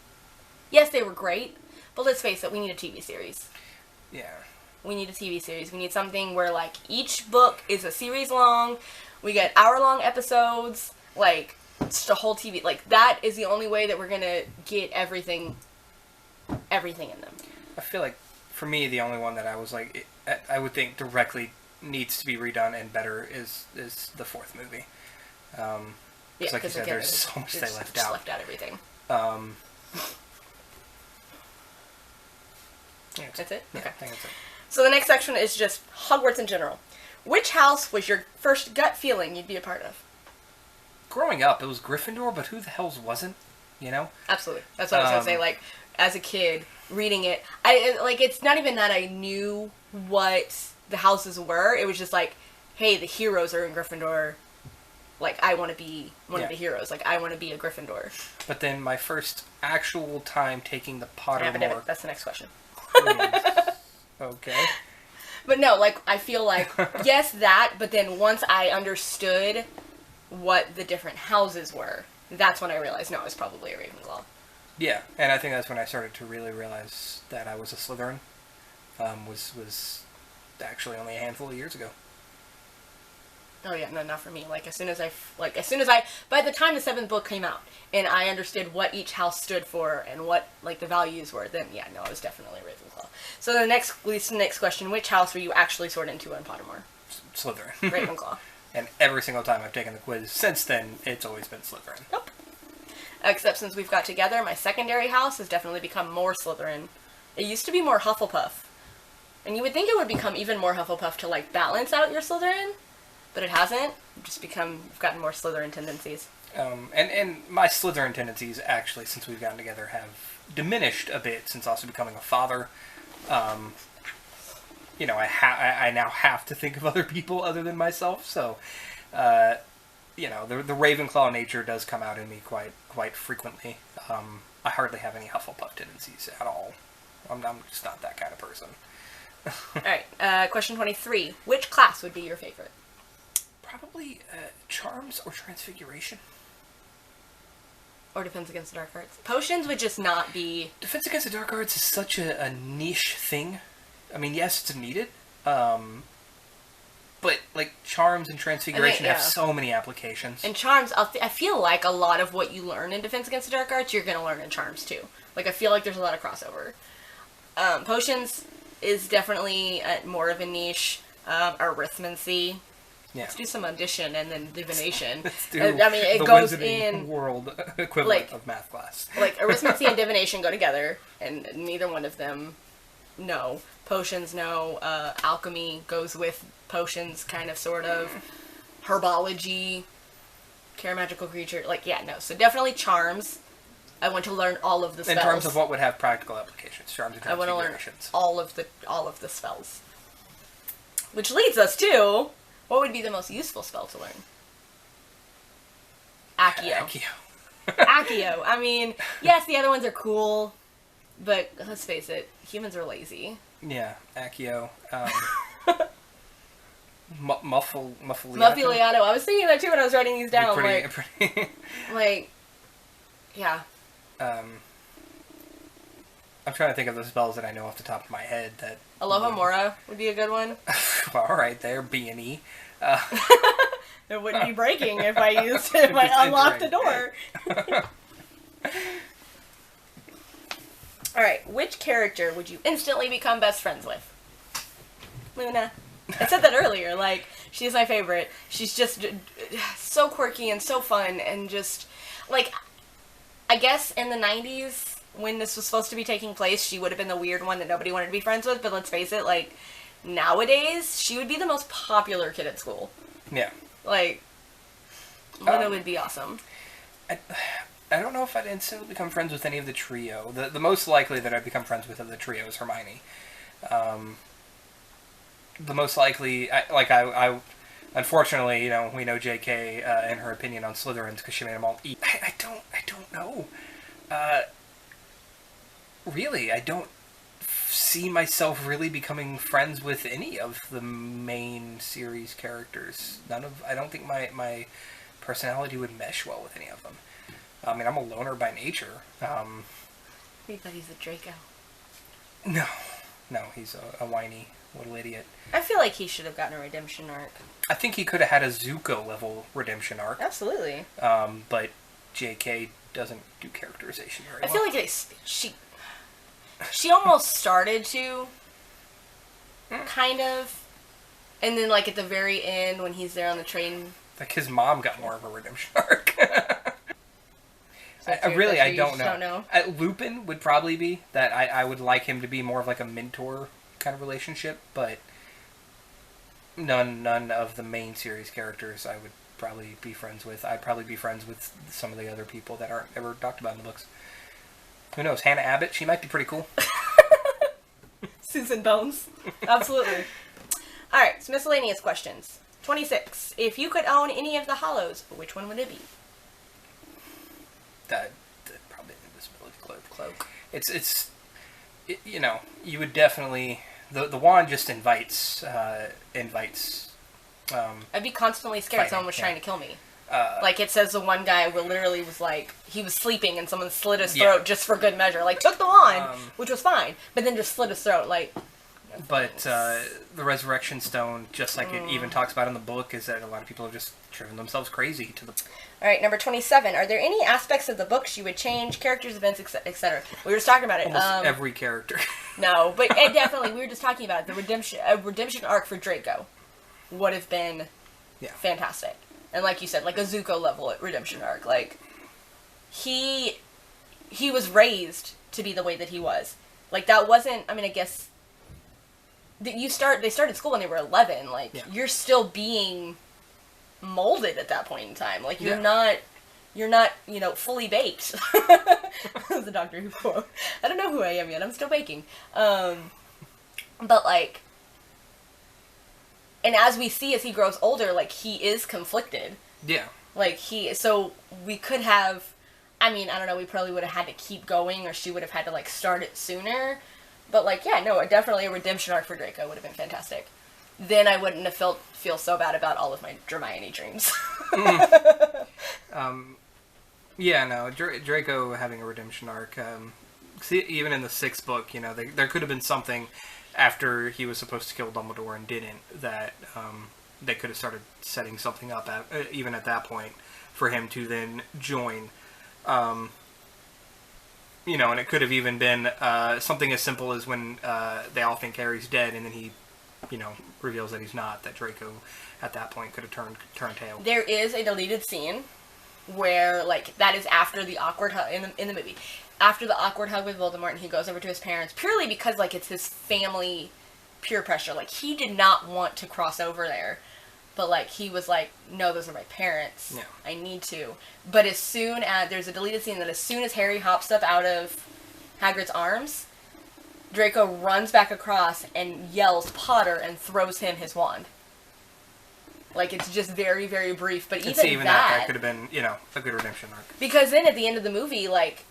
Yes, they were great, but let's face it, we need a TV series. Yeah. We need a TV series. We need something where, like, each book is a series long. We get hour-long episodes. Like, just a whole TV. Like, that is the only way that we're going to get everything in them. I feel like, for me, the only one that I was like, I would think directly needs to be redone and better is the 4th movie. Because, like you said, there's so much they left out. Left out everything. That's it? Yeah, okay. I think that's it. So the next section is just Hogwarts in general. Which house was your first gut feeling you'd be a part of? Growing up, it was Gryffindor, but who the hell's wasn't? You know? Absolutely. That's what I was going to say. Like, as a kid, reading it, it's not even that I knew what the houses were. It was just like, hey, the heroes are in Gryffindor. Like, I want to be one of the heroes. Like, I want to be a Gryffindor. But then my first actual time taking the Pottermore... That's the next question. Okay. But no, like, I feel like, yes, that, but then once I understood what the different houses were, that's when I realized, no, it was probably a Ravenclaw. Yeah, and I think that's when I started to really realize that I was a Slytherin. Was actually only a handful of years ago. Oh yeah, no, not for me. Like, as soon as I, by the time the 7th book came out, and I understood what each house stood for, and what, like, the values were, then, yeah, no, I was definitely Ravenclaw. So the next question, which house were you actually sorted into in Pottermore? Slytherin. Ravenclaw. And every single time I've taken the quiz since then, it's always been Slytherin. Nope. Except since we've got together, my secondary house has definitely become more Slytherin. It used to be more Hufflepuff. And you would think it would become even more Hufflepuff to, like, balance out your Slytherin. But it hasn't. We've gotten more Slytherin tendencies. And my Slytherin tendencies, actually, since we've gotten together, have diminished a bit since also becoming a father. You know, I now have to think of other people other than myself, so the Ravenclaw nature does come out in me quite frequently. I hardly have any Hufflepuff tendencies at all. I'm just not that kind of person. Alright, question 23. Which class would be your favorite? Probably Charms or Transfiguration. Or Defense Against the Dark Arts. Potions would just not be... Defense Against the Dark Arts is such a niche thing. I mean, yes, it's needed. But, like, Charms and Transfiguration have so many applications. And Charms, I feel like a lot of what you learn in Defense Against the Dark Arts, you're going to learn in Charms, too. Like, I feel like there's a lot of crossover. Potions is definitely more of a niche. Arithmancy. Yeah. Let's do some addition and then divination. Let's do it goes in world equivalent of math class. Like arithmancy and divination go together, and neither one of them. No potions. No alchemy goes with potions, kind of, sort of. Herbology, care magical creature. No. So definitely Charms. I want to learn all of the spells. In terms of what would have practical applications, Charms and Transfigurations. I want to learn all of the spells. Which leads us to. What would be the most useful spell to learn? Accio. Accio. I mean, yes, the other ones are cool, but let's face it, humans are lazy. Yeah, Accio. Muffiliato. I was thinking that too when I was writing these down. Yeah. I'm trying to think of the spells that I know off the top of my head. That Alohomora would be a good one. Well, all right, there, B&E. It wouldn't be breaking if I unlocked the door. All right, which character would you instantly become best friends with? Luna. I said that earlier. Like, she's my favorite. She's just so quirky and so fun, and just like, I guess in the 90s. When this was supposed to be taking place, she would have been the weird one that nobody wanted to be friends with, but let's face it, like, nowadays, she would be the most popular kid at school. Yeah. Like, Luna would be awesome. I don't know if I'd instantly become friends with any of the trio. The most likely that I'd become friends with of the trio is Hermione. The most likely, I unfortunately, we know JK and her opinion on Slytherins because she made them all eat. I don't know. Really, I don't see myself really becoming friends with any of the main series characters. I don't think my personality would mesh well with any of them. I mean, I'm a loner by nature. You thought he's a Draco. No, he's a whiny little idiot. I feel like he should have gotten a redemption arc. I think he could have had a Zuko level redemption arc. Absolutely. But JK doesn't do characterization very well. I feel like she almost started to, kind of, and then like at the very end when he's there on the train. Like his mom got more of a redemption arc. I don't know. Lupin would probably be that. I would like him to be more of like a mentor kind of relationship, but none of the main series characters I would probably be friends with. I'd probably be friends with some of the other people that aren't ever talked about in the books. Who knows? Hannah Abbott, she might be pretty cool. Susan Bones. Absolutely. Alright, so miscellaneous questions. 26. If you could own any of the Hollows, which one would it be? That probably an invisibility cloak. It's you would definitely... The wand just invites... I'd be constantly scared someone was trying to kill me. Like, it says the one guy literally was like, he was sleeping and someone slit his throat just for good measure. Like, took the wand, which was fine, but then just slit his throat, like... But the Resurrection Stone, just like it even talks about in the book, is that a lot of people have just driven themselves crazy to the... Alright, number 27. Are there any aspects of the books you would change, characters, events, etc.? We were just talking about it. Almost every character. No, but definitely, we were just talking about it. The redemption arc for Draco would have been fantastic. And like you said, like a Zuko level redemption arc. Like, he was raised to be the way that he was. Like, that wasn't, I mean, I guess, they started school when they were 11. Like, you're still being molded at that point in time. Like, you're not, fully baked. That's a Doctor Who quote. I don't know who I am yet. I'm still baking. But, like, and as we see as he grows older, like, he is conflicted. Yeah. Like, so we could have, I mean, I don't know, we probably would have had to keep going, or she would have had to, like, start it sooner. But, like, yeah, no, definitely a redemption arc for Draco would have been fantastic. Then I wouldn't have feel so bad about all of my Hermione dreams. Yeah, no, Draco having a redemption arc. See, even in the 6th book, you know, there could have been something after he was supposed to kill Dumbledore and didn't, that they could have started setting something up even at that point for him to then join. You know, and it could have even been something as simple as when they all think Harry's dead, and then he, you know, reveals that he's not. That Draco, at that point, could have turned tail. There is a deleted scene where, like, that is after the awkward hug in the movie. After the awkward hug with Voldemort, and he goes over to his parents purely because, like, it's his family peer pressure. Like, he did not want to cross over there. But, like, he was like, no, those are my parents. Yeah. I need to. But as soon as, there's a deleted scene that as soon as Harry hops up out of Hagrid's arms, Draco runs back across and yells Potter and throws him his wand. Like, it's just very, very brief. But even that could have been, you know, a good redemption arc. Because then at the end of the movie, like,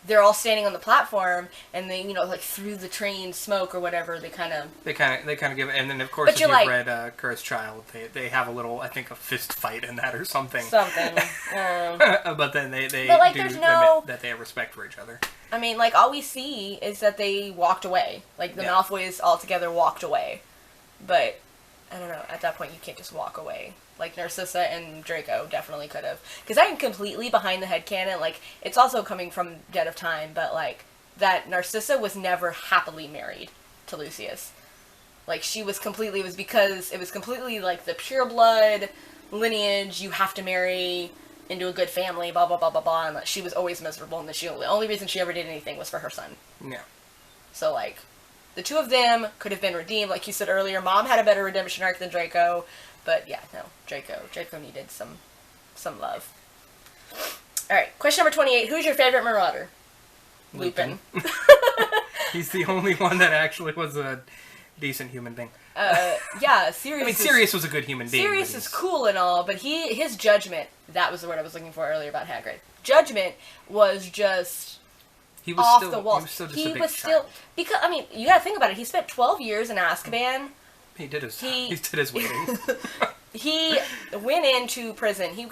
they're all standing on the platform, and they, you know, like, through the train smoke or whatever, they kind of give, and then of course if you've read Cursed Child, they have a little, I think, a fist fight in that or something. But then they like, do admit that they have respect for each other. I mean, like, all we see is that they walked away. Like, the Malfoys all together walked away. But, I don't know, at that point you can't just walk away. Like, Narcissa and Draco definitely could have. Because I'm completely behind the headcanon. Like, it's also coming from Dead of Time, but, like, that Narcissa was never happily married to Lucius. Like, it was completely, like, the pure blood lineage, you have to marry into a good family, blah, blah, blah, blah, blah, and that she was always miserable, and the only reason she ever did anything was for her son. Yeah. So, like, the two of them could have been redeemed. Like you said earlier, Mom had a better redemption arc than Draco. But yeah, no, Draco needed some love. Alright, question number 28. Who's your favorite Marauder? Lupin. He's the only one that actually was a decent human being. Yeah, Sirius. I mean, Sirius was a good human being. Sirius is cool and all, but his judgment, that was the word I was looking for earlier about Hagrid. Judgment was just off the wall. He was still because, I mean, you gotta think about it. He spent 12 years in Azkaban. He did his waiting. He went into prison. He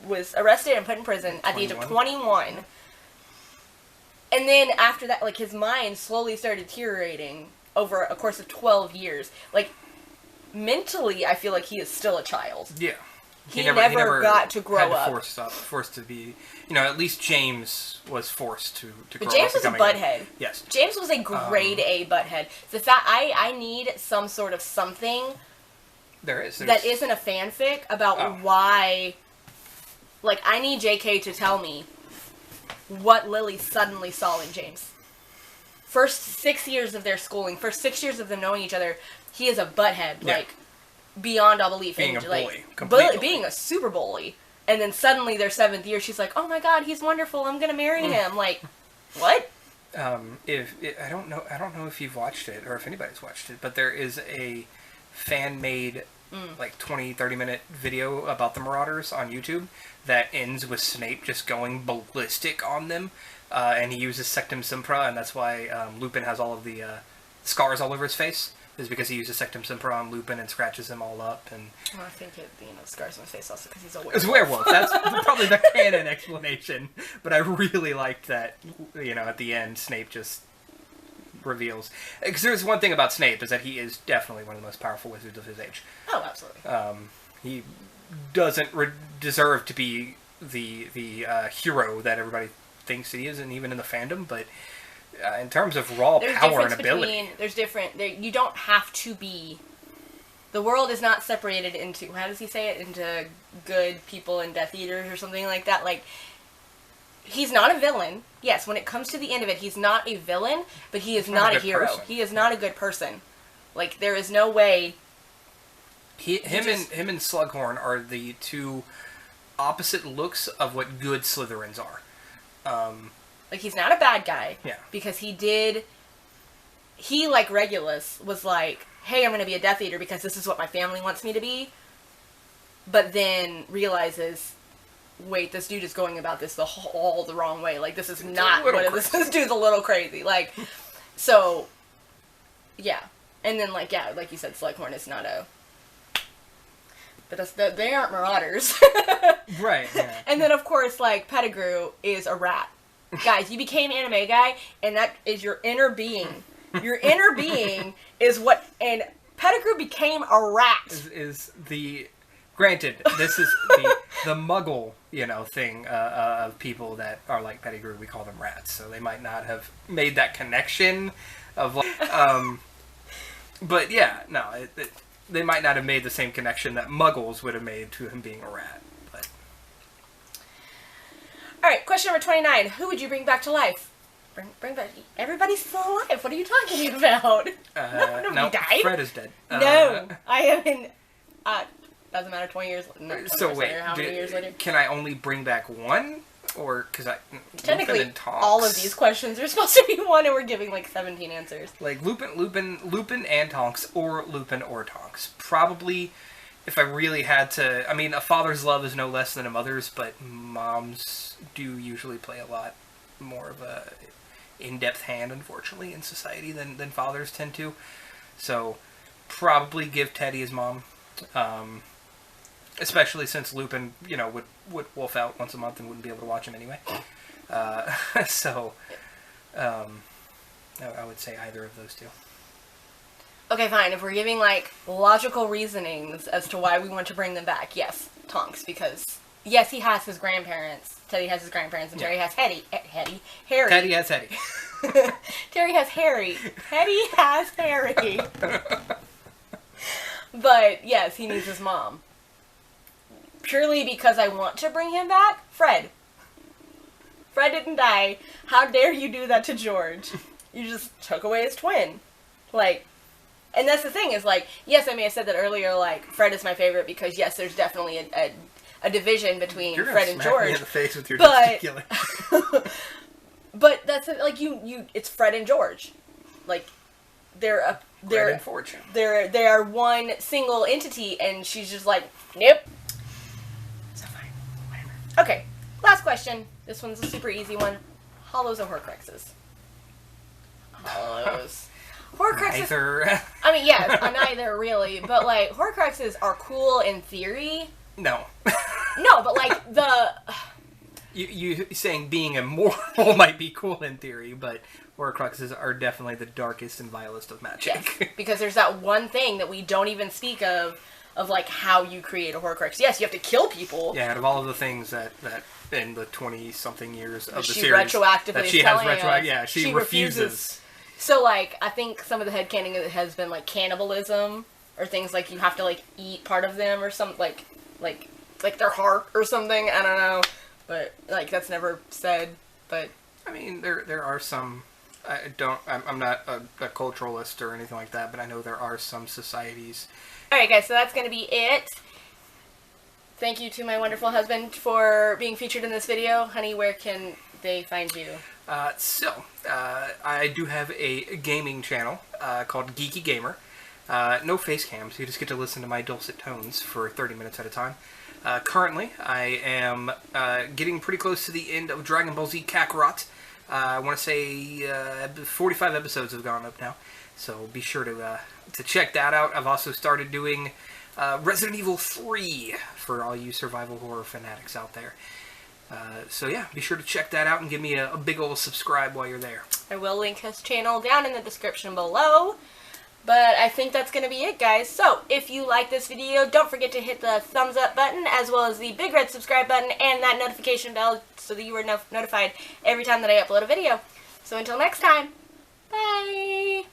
was arrested and put in prison at the age of 21. And then after that, like, his mind slowly started deteriorating over a course of 12 years. Like, mentally, I feel like he is still a child. Yeah. He never got to grow up. Forced to be, you know, at least James was forced to grow up. But James was a butthead. Yes. James was a grade A butthead. The fact, I need some sort of something that isn't a fanfic about why, like, I need JK to tell me what Lily suddenly saw in James. First 6 years of their schooling, first 6 years of them knowing each other, he is a butthead, like, beyond all belief. Being a bully. Being a super bully. And then suddenly their 7th year, she's like, oh my god, he's wonderful, I'm gonna marry him. Like, what? I don't know if you've watched it, or if anybody's watched it, but there is a fan-made, like, 20-30 minute video about the Marauders on YouTube that ends with Snape just going ballistic on them, and he uses Sectum Sempra, and that's why Lupin has all of the scars all over his face, is because he uses Sectum Sempra on Lupin and scratches him all up. And well, I think scars on his face also because he's a werewolf. It's a werewolf. That's probably the canon explanation. But I really liked that, you know, at the end, Snape just reveals. Because there's one thing about Snape, is that he is definitely one of the most powerful wizards of his age. Oh, absolutely. He doesn't deserve to be the hero that everybody thinks he is, and even in the fandom, but in terms of raw power and ability. You don't have to be... The world is not separated into, how does he say it, into good people and Death Eaters or something like that. Like, he's not a villain. Yes, when it comes to the end of it, he's not a villain, but he is not a hero. Person. He is not a good person. Like, there is no way... Him and Slughorn are the two opposite looks of what good Slytherins are. Like, he's not a bad guy. Yeah. Because he, like Regulus, was like, hey, I'm going to be a Death Eater because this is what my family wants me to be. But then realizes wait, this dude is going about this all the wrong way. Like, this is not what this dude's a little crazy. Like, so, yeah. And then, like, yeah, like you said, Slughorn is not a... But they aren't marauders. Right, yeah. And then, of course, like, Pettigrew is a rat. Guys, you became anime guy, and that is your inner being. Your inner being is what... And Pettigrew became a rat. Is the... Granted, this is the Muggle, thing of people that are like Pettigrew. We call them rats, so they might not have made that connection of like... but, yeah, no, they might not have made the same connection that Muggles would have made to him being a rat. But. Alright, question number 29. Who would you bring back to life? Bring back... Everybody's still alive. What are you talking about? Nobody died. Fred is dead. No, I am in... doesn't matter, 20 years... No, 20 so years wait, later, how many years later? Can I only bring back one? Or, because Technically, all of these questions are supposed to be one, and we're giving, like, 17 answers. Like, Lupin and Tonks, or Lupin or Tonks. Probably, if I really had to... I mean, a father's love is no less than a mother's, but moms do usually play a lot more of a in-depth hand, unfortunately, in society than fathers tend to. So, probably give Teddy his mom. Especially since Lupin, would wolf out once a month and wouldn't be able to watch him anyway. So, I would say either of those two. Okay, fine. If we're giving, like, logical reasonings as to why we want to bring them back, yes, Tonks, because, yes, he has his grandparents. Teddy has his grandparents, and Terry has Harry. Teddy has Teddy. Terry has Harry. Teddy has Harry. But, yes, he needs his mom. Purely because I want to bring him back? Fred. Fred didn't die. How dare you do that to George? You just took away his twin. Like, and that's the thing is, like, yes, I may have said that earlier, like, Fred is my favorite because, yes, there's definitely a division between Fred and George. Me in the face with your gesticulation. But that's, like, it's Fred and George. Like, they are one single entity, and she's just like, nope. So fine, whatever. Okay, last question. This one's a super easy one. Hollows or Horcruxes? Hollows. Horcruxes. Neither. I mean, yeah, neither really, but like Horcruxes are cool in theory. No. No, but like the. You saying being immortal might be cool in theory, but Horcruxes are definitely the darkest and vilest of magic. Yes, because there's that one thing that we don't even speak of like how you create a Horcrux. Yes, you have to kill people. Yeah, out of all of the things that in the 20-something years of the she series retroactively that she has yeah, she refuses. So like I think some of the headcanon has been like cannibalism or things like you have to like eat part of them or something like their heart or something. I don't know. But, like, that's never said, but... I mean, there are some... I'm not a culturalist or anything like that, but I know there are some societies. Alright, guys, so that's going to be it. Thank you to my wonderful husband for being featured in this video. Honey, where can they find you? I do have a gaming channel called Geeky Gamer. No face cams, you just get to listen to my dulcet tones for 30 minutes at a time. Currently, I am getting pretty close to the end of Dragon Ball Z Kakarot. I want to say 45 episodes have gone up now, so be sure to check that out. I've also started doing Resident Evil 3 for all you survival horror fanatics out there. So yeah, be sure to check that out and give me a big ol' subscribe while you're there. I will link his channel down in the description below. But I think that's going to be it, guys. So, if you like this video, don't forget to hit the thumbs up button, as well as the big red subscribe button, and that notification bell, so that you are notified every time that I upload a video. So, until next time, bye!